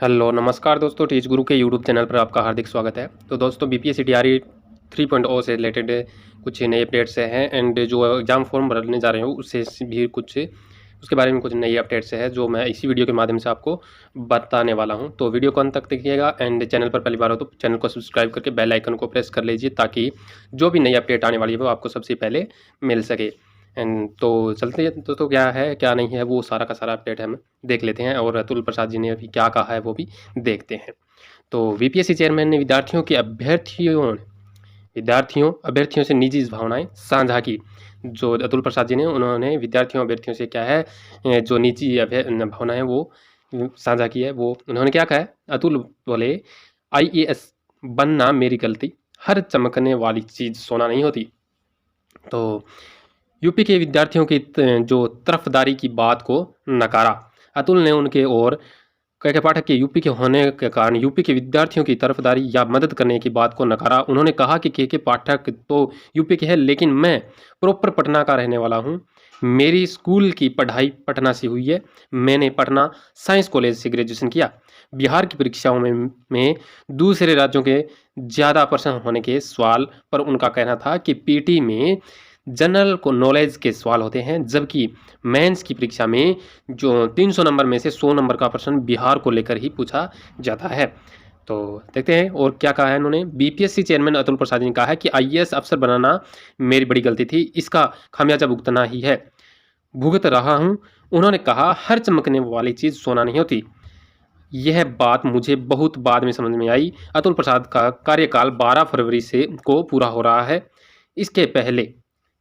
Hello नमस्कार दोस्तों, teach गुरु के यूट्यूब चैनल पर आपका हार्दिक स्वागत है। तो दोस्तों बीपीएससी टीआरई 3.0 से रिलेटेड कुछ नए अपडेट्स हैं एंड जो एग्ज़ाम फॉर्म भरने जा रहे हो उससे भी कुछ उसके बारे में कुछ नई अपडेट्स है जो मैं इसी वीडियो के माध्यम से आपको बताने वाला हूं। तो वीडियो को अंत तक देखिएगा एंड चैनल पर पहली बार हो तो चैनल को सब्सक्राइब करके बेल आइकन को प्रेस कर लीजिए ताकि जो भी नई अपडेट आने वाली है वो आपको सबसे पहले मिल सके। एंड तो चलते हैं दोस्तों, क्या है क्या नहीं है वो सारा का सारा अपडेट हम देख लेते हैं और अतुल प्रसाद जी ने अभी क्या कहा है वो भी देखते हैं। तो वीपीएससी चेयरमैन ने अभ्यर्थियों से निजी भावनाएं साझा की। जो अतुल प्रसाद जी ने उन्होंने अभ्यर्थियों से क्या है जो निजी भावनाएं वो साझा की है। वो उन्होंने क्या कहा है, अतुल बोले आईएएस बनना मेरी गलती, हर चमकने वाली चीज़ सोना नहीं होती। तो यूपी के विद्यार्थियों की जो तरफदारी की बात को नकारा। अतुल ने उनके और के पाठक के यूपी के होने के कारण यूपी के विद्यार्थियों की तरफदारी या मदद करने की बात को नकारा। उन्होंने कहा कि के पाठक तो यूपी के हैं लेकिन मैं प्रॉपर पटना का रहने वाला हूं। मेरी स्कूल की पढ़ाई पटना से हुई है। मैंने पटना साइंस कॉलेज से ग्रेजुएशन किया। बिहार की परीक्षाओं में दूसरे राज्यों के ज़्यादा प्रश्न होने के सवाल पर उनका कहना था कि पीटी में जनरल को नॉलेज के सवाल होते हैं, जबकि मेंस की परीक्षा में जो 300 नंबर में से 100 नंबर का प्रश्न बिहार को लेकर ही पूछा जाता है। तो देखते हैं और क्या कहा है इन्होंने। बीपीएससी चेयरमैन अतुल प्रसाद ने कहा है कि आईएएस अफसर बनाना मेरी बड़ी गलती थी, इसका खामियाजा भुगतना ही है, भुगत रहा हूं। उन्होंने कहा हर चमकने वाली चीज़ सोना नहीं होती। यह बात मुझे बहुत बाद में समझ में आई। अतुल प्रसाद का कार्यकाल 12 फरवरी से को पूरा हो रहा है।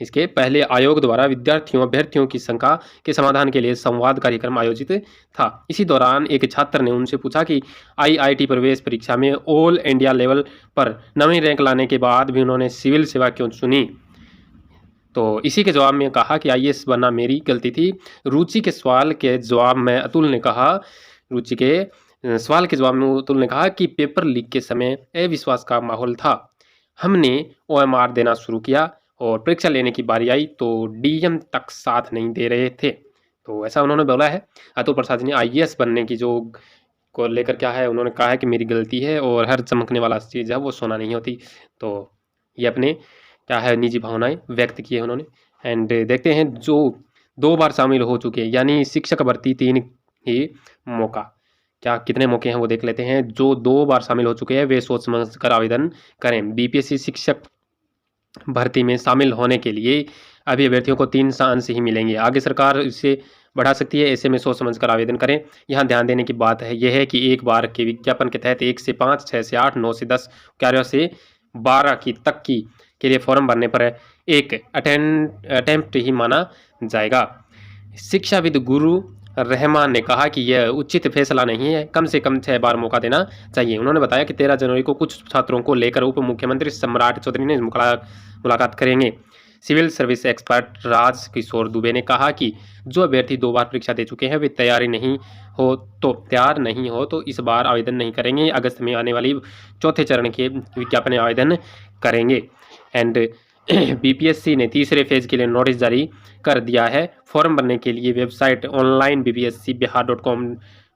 इसके पहले आयोग द्वारा अभ्यर्थियों की शंका के समाधान के लिए संवाद कार्यक्रम आयोजित था। इसी दौरान एक छात्र ने उनसे पूछा कि आईआईटी प्रवेश परीक्षा में ऑल इंडिया लेवल पर 9वीं रैंक लाने के बाद भी उन्होंने सिविल सेवा क्यों चुनी। तो इसी के जवाब में कहा कि आईएएस बनना मेरी गलती थी। रुचि के सवाल के जवाब में अतुल ने कहा कि पेपर लीक के समय अविश्वास का माहौल था। हमने ओएमआर देना शुरू किया और परीक्षा लेने की बारी आई तो डीएम तक साथ नहीं दे रहे थे। तो ऐसा उन्होंने बोला है। अतुल प्रसाद ने आईएएस बनने की जो को लेकर क्या है, उन्होंने कहा है कि मेरी गलती है और हर चमकने वाला चीज़ है वो सोना नहीं होती। तो ये अपने क्या है निजी भावनाएं व्यक्त की है उन्होंने। एंड देखते हैं जो 2 बार शामिल हो चुके हैं, यानी शिक्षक भर्ती 3 ही मौका, क्या कितने मौके हैं वो देख लेते हैं। जो 2 बार शामिल हो चुके हैं वे सोच समझ कर आवेदन करें। बीपीएससी शिक्षक भर्ती में शामिल होने के लिए अभी अभ्यर्थियों को 3 चांस ही मिलेंगे। आगे सरकार इसे बढ़ा सकती है, ऐसे में सोच समझ कर आवेदन करें। यहाँ ध्यान देने की बात है यह है कि एक बार के विज्ञापन के तहत 1 से 5, 6 से 8, 9 से 10, 11 से 12 की तक की के लिए फॉर्म भरने पर एक अटेम्प्ट ही माना जाएगा। शिक्षाविद गुरु रहमान ने कहा कि यह उचित फैसला नहीं है, कम से कम 6 बार मौका देना चाहिए। उन्होंने बताया कि 13 जनवरी को कुछ छात्रों को लेकर उप मुख्यमंत्री सम्राट चौधरी ने मुलाकात करेंगे। Civil service expert Raj Kishore Dubey ने कहा कि जो अभ्यर्थी 2 बार परीक्षा दे चुके हैं वे तैयार नहीं हो तो इस बार आवेदन नहीं करेंगे। अगस्त में आने वाली 4थे चरण के विज्ञापन में आवेदन करेंगे। एंड बीपीएससी ने तीसरे फेज के लिए नोटिस जारी कर दिया है। फॉर्म भरने के लिए वेबसाइट ऑनलाइन bbscbihar.com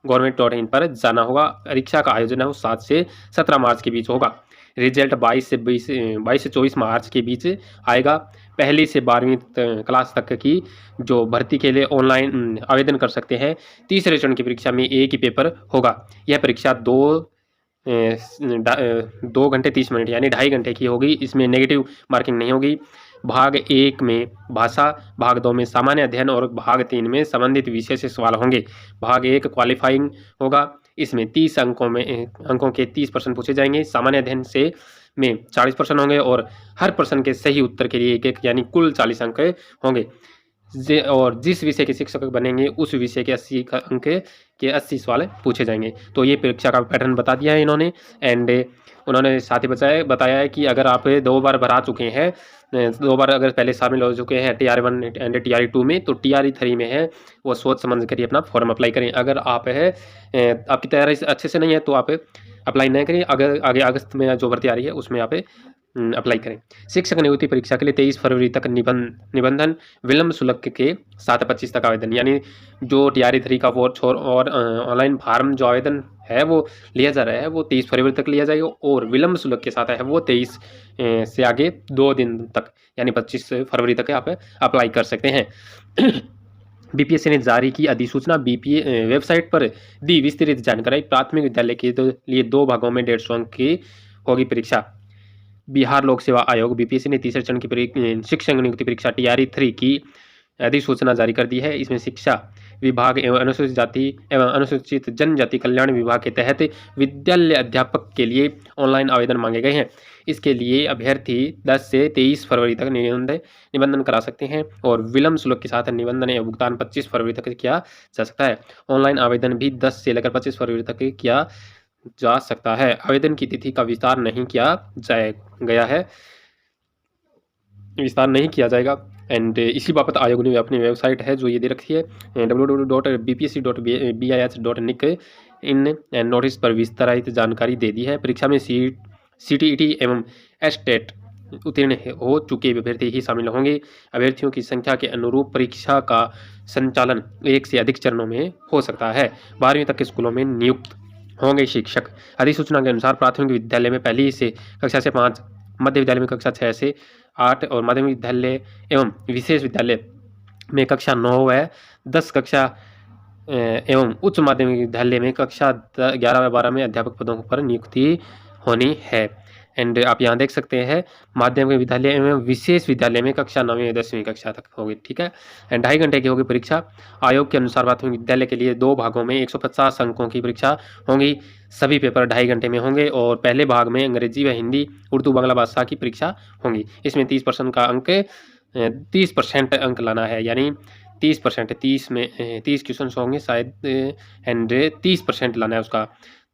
government.in पर जाना होगा। परीक्षा का आयोजन है वो 7 से 17 मार्च के बीच होगा। रिजल्ट 22 से 24 मार्च के बीच आएगा। पहली से 12वीं क्लास तक की जो भर्ती के लिए ऑनलाइन आवेदन कर सकते हैं। तीसरे चरण की परीक्षा में एक ही पेपर होगा। यह परीक्षा 2 घंटे 30 मिनट यानी 2.5 घंटे की होगी। इसमें नेगेटिव मार्किंग नहीं होगी। भाग 1 में भाषा, भाग 2 में सामान्य अध्ययन और भाग 3 में संबंधित विषय से सवाल होंगे। भाग 1 क्वालिफाइंग होगा। इसमें 30 अंकों के 30 प्रश्न पूछे जाएंगे। सामान्य अध्ययन से में 40 प्रश्न होंगे और हर प्रश्न के सही उत्तर के लिए एक यानी कुल 40 अंक होंगे। और जिस विषय के शिक्षक बनेंगे उस विषय के 80 अंक के 80 सवाल पूछे जाएंगे। तो ये परीक्षा का पैटर्न बता दिया है इन्होंने। एंड उन्होंने साथ ही बताया है कि अगर आप 2 बार भरा चुके हैं, 2 बार अगर पहले शामिल हो चुके हैं TR1 एंड TR2 में, तो TR3 में है वो सोच समझ कर ही अपना फॉर्म अप्लाई करें। अगर आप आपकी तैयारी अच्छे से नहीं है तो आप अप्लाई नहीं करें। अगर आगे अगस्त में जो भर्ती आ रही है उसमें आप अप्लाई करें। शिक्षक नियुक्ति परीक्षा के लिए 23 फरवरी तक निबंधन विलंब शुल्क के साथ 25 तक आवेदन, यानी जो टीआरई 3 का वो छोड़ और ऑनलाइन फार्म जो आवेदन है वो लिया जा रहा है वो 23 फरवरी तक लिया जाएगा, और विलंब शुल्क के साथ है वो 23 से आगे 2 दिन तक यानी 25 फरवरी तक आप अप्लाई कर सकते हैं। बीपीएससी ने जारी की अधिसूचना। बीपीए वेबसाइट पर दी विस्तृत जानकारी। प्राथमिक विद्यालय के लिए 2 भागों में 150 अंक की होगी परीक्षा। बिहार लोक सेवा आयोग बीपीएससी ने तीसरे चरण की शिक्षक नियुक्ति परीक्षा टीआरई 3 की अधिसूचना जारी कर दी है। इसमें शिक्षा विभाग एवं अनुसूचित जाति एवं अनुसूचित जनजाति कल्याण विभाग के तहत विद्यालय अध्यापक के लिए ऑनलाइन आवेदन मांगे गए हैं। इसके लिए अभ्यर्थी 10 से 23 फरवरी तक निबंधन करा सकते हैं, और विलंब शुल्क के साथ निबंधन या भुगतान 25 फरवरी तक किया जा सकता है। ऑनलाइन आवेदन भी 10 से लेकर 25 फरवरी तक किया जा सकता है। आवेदन की तिथि का विस्तार नहीं किया जाएगा एंड इसी बाबत आयोग ने अपनी वेबसाइट है जो ये दे रखी है www.bpsc.bis.nic इन नोटिस पर विस्तारित जानकारी दे दी है। परीक्षा में सीटीईटी एवं एस्टेट उत्तीर्ण हो चुके अभ्यर्थी ही शामिल होंगे। अभ्यर्थियों की संख्या के अनुरूप परीक्षा का संचालन 1 से अधिक चरणों में हो सकता है। 12वीं तक के स्कूलों में नियुक्त होंगे शिक्षक। अधिसूचना के अनुसार प्राथमिक विद्यालय में पहली से कक्षा से 5, मध्य विद्यालय में कक्षा 6 से 8 और माध्यमिक विद्यालय एवं विशेष विद्यालय में कक्षा 9 व 10 कक्षा एवं उच्च माध्यमिक विद्यालय में कक्षा 11 व 12 में अध्यापक पदों पर नियुक्ति होनी है। एंड आप यहाँ देख सकते हैं माध्यमिक विद्यालय एवं विशेष विद्यालय में कक्षा 9वीं और 10वीं कक्षा तक होगी, ठीक है। एंड 2.5 घंटे की होगी परीक्षा। आयोग के अनुसार प्राथमिक विद्यालय के लिए 2 भागों में 150 अंकों की परीक्षा होंगी। सभी पेपर 2.5 घंटे में होंगे, और पहले भाग में अंग्रेजी व हिंदी, उर्दू, बांग्ला भाषा की परीक्षा होंगी। इसमें 30% अंक लाना है, यानी 30% 30 में 30 क्वेश्चन होंगे शायद, एंड 30% लाना है उसका।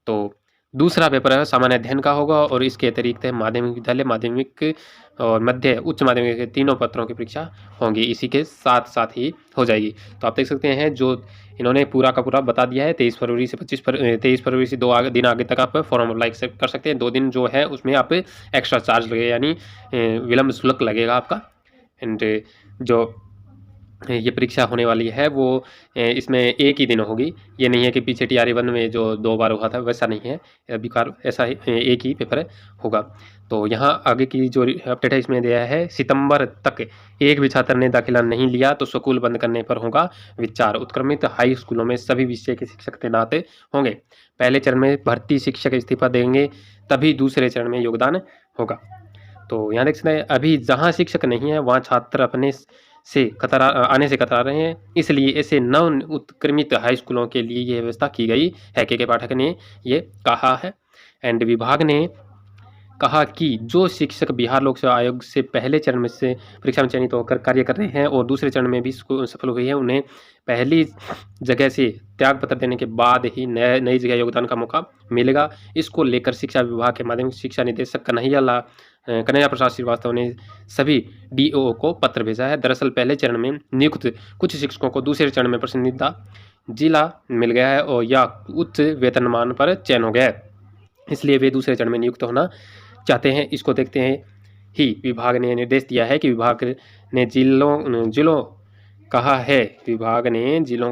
तो दूसरा पेपर है सामान्य अध्ययन का होगा, और इसके अतिरिक्त माध्यमिक विद्यालय, माध्यमिक और मध्य उच्च माध्यमिक के तीनों पत्रों की परीक्षा होंगी, इसी के साथ साथ ही हो जाएगी। तो आप देख सकते हैं जो इन्होंने पूरा का पूरा बता दिया है। 23 फरवरी से 23 फरवरी से 2 दिन आगे तक आप फॉर्म अप्लाई कर सकते हैं। 2 दिन जो है उसमें आप एक्स्ट्रा चार्ज लगेगा, यानी विलंब शुल्क लगेगा आपका। एंड जो ये परीक्षा होने वाली है वो इसमें एक ही दिन होगी। ये नहीं है कि पीछे टीआरई 1 में जो 2 बार हुआ था वैसा नहीं है, अभी ऐसा ही एक ही पेपर होगा। तो यहाँ आगे की जो अपडेट है इसमें दिया है सितंबर तक एक भी छात्र ने दाखिला नहीं लिया तो स्कूल बंद करने पर होगा विचार। उत्क्रमित हाई स्कूलों में सभी विषय के शिक्षक तैनात होंगे। पहले चरण में भर्ती शिक्षक इस्तीफा देंगे, तभी दूसरे चरण में योगदान होगा। तो यहाँ देख सकते हैं अभी जहाँ शिक्षक नहीं है वहाँ छात्र आने से कतरा रहे हैं, इसलिए ऐसे नव उत्क्रमित हाई स्कूलों के लिए ये व्यवस्था की गई है। के पाठक ने ये कहा है। एंड विभाग ने कहा कि जो शिक्षक बिहार लोक सेवा आयोग से पहले चरण में से परीक्षा में चयनित होकर कार्य कर रहे हैं और दूसरे चरण में भी सफल हुए हैं, उन्हें पहली जगह से त्याग पत्र देने के बाद ही नई जगह योगदान का मौका मिलेगा। इसको लेकर शिक्षा विभाग के माध्यमिक शिक्षा निदेशक कन्हैया प्रसाद श्रीवास्तव ने सभी डीओ को पत्र भेजा है। दरअसल पहले चरण में नियुक्त कुछ शिक्षकों को दूसरे चरण में पसंदीदा जिला मिल गया है और या उच्च वेतनमान पर चयन हो गया है, इसलिए वे दूसरे चरण में नियुक्त होना चाहते हैं। इसको देखते हैं ही विभाग ने निर्देश दिया है कि विभाग ने जिलों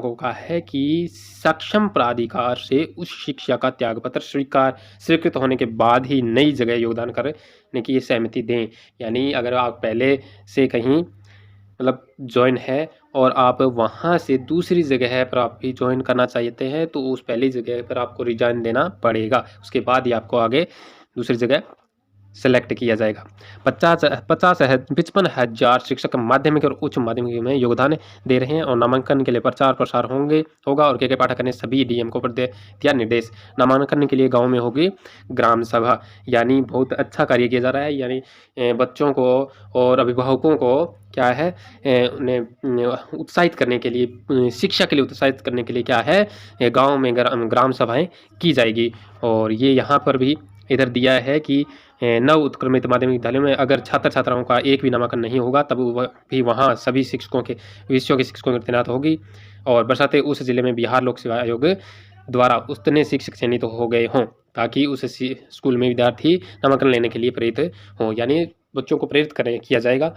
को कहा है कि सक्षम प्राधिकार से उस शिक्षा का त्यागपत्र स्वीकृत होने के बाद ही नई जगह योगदान करने की सहमति दें। यानी अगर आप पहले से कहीं मतलब ज्वाइन है और आप वहाँ से दूसरी जगह पर आप भी ज्वाइन करना चाहते हैं तो उस पहली जगह पर आपको रिजाइन देना पड़ेगा, उसके बाद ही आपको आगे दूसरी जगह सेलेक्ट किया जाएगा। 55,000 शिक्षक माध्यमिक और उच्च माध्यमिक में योगदान दे रहे हैं और नामांकन के लिए प्रचार प्रसार होगा। और के पाठक ने सभी डीएम को दिया निर्देश। नामांकन के लिए गांव में होगी ग्राम सभा, यानी बहुत अच्छा कार्य किया जा रहा है। यानी बच्चों को और अभिभावकों को क्या है उन्हें उत्साहित करने के लिए, शिक्षा के लिए उत्साहित करने के लिए क्या है गाँव में ग्राम सभाएँ की जाएगी। और ये यहाँ पर भी इधर दिया है कि नव उत्क्रमित माध्यमिक विद्यालयों में अगर छात्र छात्राओं का एक भी नामांकन नहीं होगा तब भी वहाँ सभी विषयों के शिक्षकों की तैनात होगी और बरसाते उस जिले में बिहार लोक सेवा आयोग द्वारा उतने शिक्षक चयनित हो गए हों ताकि उस स्कूल में विद्यार्थी नामांकन लेने के लिए प्रेरित हों, यानी बच्चों को प्रेरित किया जाएगा।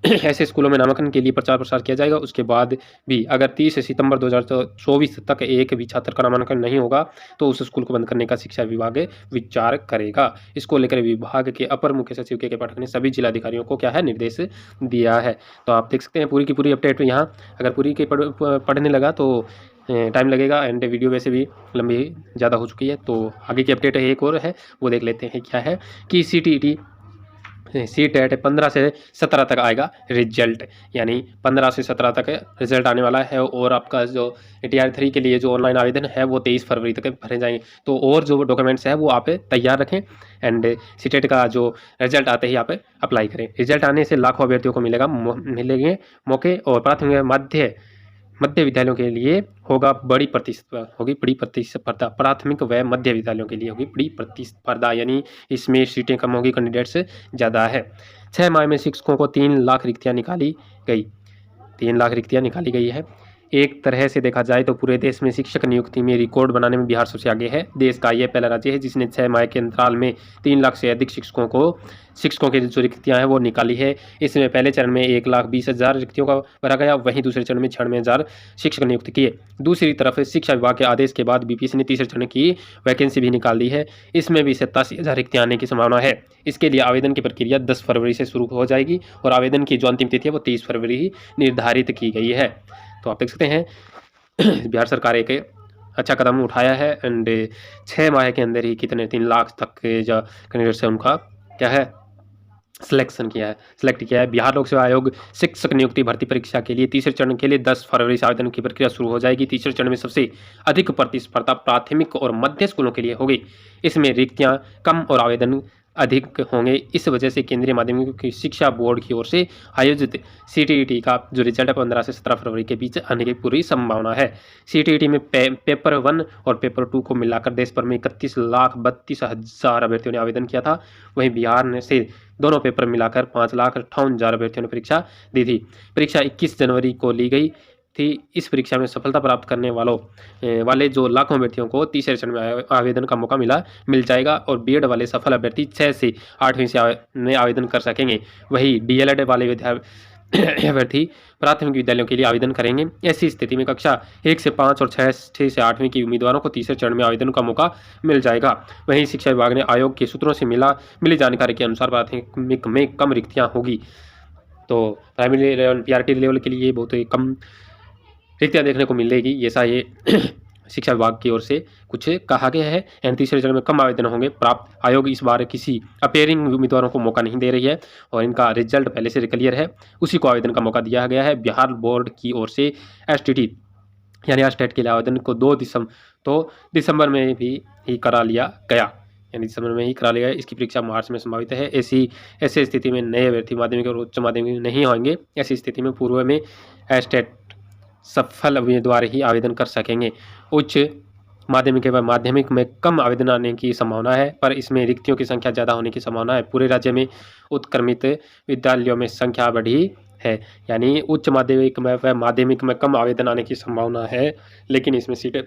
ऐसे स्कूलों में नामांकन के लिए प्रचार प्रसार किया जाएगा। उसके बाद भी अगर 30 सितंबर 2024 तक एक भी छात्र का नामांकन नहीं होगा तो उस स्कूल को बंद करने का शिक्षा विभाग विचार करेगा। इसको लेकर विभाग के अपर मुख्य सचिव के पाठक ने सभी जिलाधिकारियों को क्या है निर्देश दिया है। तो आप देख सकते हैं पूरी की पूरी अपडेट यहाँ। अगर पूरी के पढ़ने लगा तो टाइम लगेगा एंड वीडियो वैसे भी लंबी ज़्यादा हो चुकी है। तो आगे की अपडेट एक और है, वो देख लेते हैं क्या है कि CTET 15 से 17 तक आएगा रिजल्ट, यानी 15 से 17 तक रिजल्ट आने वाला है। और आपका जो Tier 3 के लिए जो ऑनलाइन आवेदन है वो 23 फरवरी तक भरे जाएंगे। तो और जो डॉक्यूमेंट्स है वो आप तैयार रखें एंड सीटेट का जो रिजल्ट आते ही आप अप्लाई करें। रिजल्ट आने से लाखों अभ्यर्थियों को मिलेंगे मौके और प्राथमिक मध्य विद्यालयों के लिए होगी बड़ी प्रतिस्पर्धा। प्राथमिक व मध्य विद्यालयों के लिए होगी बड़ी प्रतिस्पर्धा, यानी इसमें सीटें कम होगी, कैंडिडेट्स ज़्यादा है। 6 माह में शिक्षकों को 3 लाख रिक्तियाँ निकाली गई। 3 लाख रिक्तियाँ निकाली गई है। एक तरह से देखा जाए तो पूरे देश में शिक्षक नियुक्ति में रिकॉर्ड बनाने में बिहार सबसे आगे है। देश का यह पहला राज्य है जिसने 6 माह के अंतराल में 3 लाख से अधिक शिक्षकों की जो रिक्तियां हैं वो निकाली है। इसमें पहले चरण में 1,20,000 रिक्तियों का भरा गया, वहीं दूसरे चरण में 96,000 शिक्षक नियुक्त किए। दूसरी तरफ शिक्षा विभाग के आदेश के बाद BPSC ने तीसरे चरण की वैकेंसी भी निकाल दी है। इसमें भी 87,000 रिक्तियाँ आने की संभावना है। इसके लिए आवेदन की प्रक्रिया 10 फरवरी से शुरू हो जाएगी और आवेदन की जो अंतिम तिथि है वो 30 फरवरी ही निर्धारित की गई है। तो आप देख सकते हैं बिहार सरकार एक अच्छा कदम उठाया है एंड 6 माह के अंदर ही कितने 3 लाख तक के जो कैंडिडेट्स है उनका क्या है सेलेक्ट किया है। बिहार लोक सेवा आयोग शिक्षक नियुक्ति भर्ती परीक्षा के लिए तीसरे चरण के लिए 10 फरवरी से आवेदन की प्रक्रिया शुरू हो जाएगी। तीसरे चरण में सबसे अधिक प्रतिस्पर्धा प्राथमिक और मध्य स्कूलों के लिए होगी। इसमें रिक्तियां कम और आवेदन अधिक होंगे। इस वजह से केंद्रीय माध्यमिक शिक्षा बोर्ड की ओर से आयोजित CTET का जो रिजल्ट है 15 से 17 फरवरी के बीच आने की पूरी संभावना है। CTET में पेपर 1 और पेपर 2 को मिलाकर देश भर में 31,32,000 अभ्यर्थियों ने आवेदन किया था। वहीं बिहार से दोनों पेपर मिलाकर 5,58,000 अभ्यर्थियों ने परीक्षा दी थी। परीक्षा 21 जनवरी को ली गई थी। इस परीक्षा में सफलता प्राप्त करने वाले जो लाखों अभ्यर्थियों को तीसरे चरण में आवेदन का मौका मिल जाएगा और BEd वाले सफल अभ्यर्थी 6 से 8वीं से में आवेदन कर सकेंगे। वही DLED वाले अभ्यर्थी प्राथमिक विद्यालयों के लिए आवेदन करेंगे। ऐसी स्थिति में कक्षा 1 से 5 और 6 से 8वीं की उम्मीदवारों को तीसरे चरण में आवेदन का मौका मिल जाएगा। वहीं शिक्षा विभाग ने आयोग के सूत्रों से मिली जानकारी के अनुसार प्राथमिक में कम रिक्तियाँ होगी। तो प्राइमरी लेवल PRT लेवल के लिए बहुत ही कम रिक्तियाँ देखने को मिलेगी, ऐसा ये शिक्षा विभाग की ओर से कुछ कहा गया है। एंड तीसरे चरण में कम आवेदन होंगे प्राप्त। आयोग इस बार किसी अपेयरिंग उम्मीदवारों को मौका नहीं दे रही है और इनका रिजल्ट पहले से क्लियर है, उसी को आवेदन का मौका दिया गया है। बिहार बोर्ड की ओर से STT यानी स्टेट के लिए आवेदन को 2 दिसंबर में भी करा लिया गया, यानी दिसंबर में ही करा लिया गया। इसकी परीक्षा मार्च में संभावित है। ऐसी स्थिति में नए अभ्यर्थी माध्यमिक और उच्च माध्यमिक नहीं होंगे। ऐसी स्थिति में पूर्व में स्टेट सफल उम्मीदवार ही आवेदन कर सकेंगे। उच्च माध्यमिक व माध्यमिक में कम आवेदन आने की संभावना है, पर इसमें रिक्तियों की संख्या ज़्यादा होने की संभावना है। पूरे राज्य में उत्क्रमित विद्यालयों में संख्या बढ़ी है, यानी उच्च माध्यमिक में व माध्यमिक में कम आवेदन आने की संभावना है, लेकिन इसमें सीटें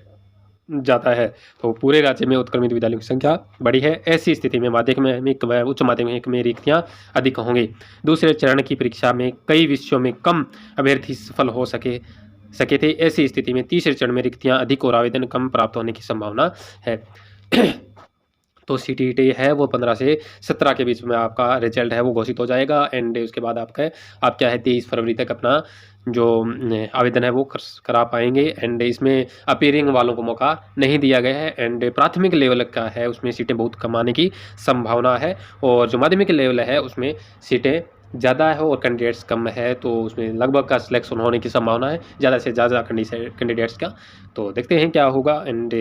ज़्यादा है। तो पूरे राज्य में उत्क्रमित विद्यालयों की संख्या बढ़ी है। ऐसी स्थिति में माध्यमिक व उच्च माध्यमिक में रिक्तियाँ अधिक होंगी। दूसरे चरण की परीक्षा में कई विषयों में कम अभ्यर्थी सफल हो सके थे। ऐसी स्थिति में तीसरे चरण में रिक्तियां अधिक और आवेदन कम प्राप्त होने की संभावना है। तो CTET है वो 15 से 17 के बीच में आपका रिजल्ट है वो घोषित हो जाएगा एंड उसके बाद आप क्या है 23 फरवरी तक अपना जो आवेदन है वो करा पाएंगे। एंड इसमें अपेयरिंग वालों को मौका नहीं दिया गया है एंड प्राथमिक लेवल का है उसमें सीटें बहुत कम आने की संभावना है और जो माध्यमिक लेवल है उसमें सीटें ज़्यादा है और कैंडिडेट्स कम है, तो उसमें लगभग का सिलेक्शन होने की संभावना है ज़्यादा से ज़्यादा कैंडिडेट्स का। तो देखते हैं क्या होगा एंड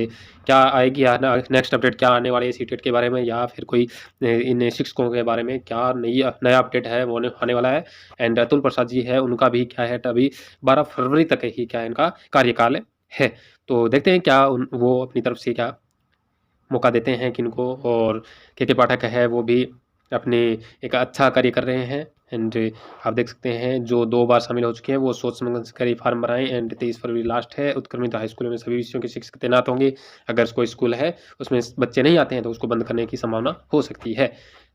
क्या आएगी नेक्स्ट अपडेट क्या आने वाली है CTET के बारे में या फिर कोई इन शिक्षकों के बारे में क्या नया अपडेट है वो आने वाला है। एंड अतुल प्रसाद जी है उनका भी क्या है अभी 12 फरवरी तक ही क्या इनका कार्यकाल है। तो देखते हैं क्या वो अपनी तरफ से क्या मौका देते हैं किनको, और KK पाठक है वो भी अपने एक अच्छा कार्य कर रहे हैं एंड आप देख सकते हैं जो 2 बार शामिल हो चुके हैं वो सोच समझ कर ही फॉर्म भराएँ। एंड 23 फरवरी लास्ट है। उत्क्रमित हाई स्कूलों में सभी विषयों के शिक्षक तैनात होंगे। अगर कोई स्कूल है उसमें बच्चे नहीं आते हैं तो उसको बंद करने की संभावना हो सकती है।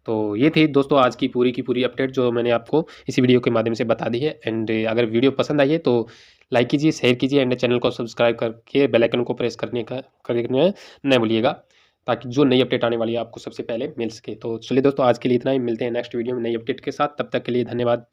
तो ये थी दोस्तों आज की पूरी अपडेट जो मैंने आपको इसी वीडियो के माध्यम से बता दी है। एंड अगर वीडियो पसंद आई है तो लाइक कीजिए, शेयर कीजिए एंड चैनल को सब्सक्राइब करके बेल आइकन को प्रेस करने न भूलिएगा, ताकि जो नई अपडेट आने वाली है आपको सबसे पहले मिल सके। तो चलिए दोस्तों आज के लिए इतना ही, मिलते हैं नेक्स्ट वीडियो में नई अपडेट के साथ। तब तक के लिए धन्यवाद।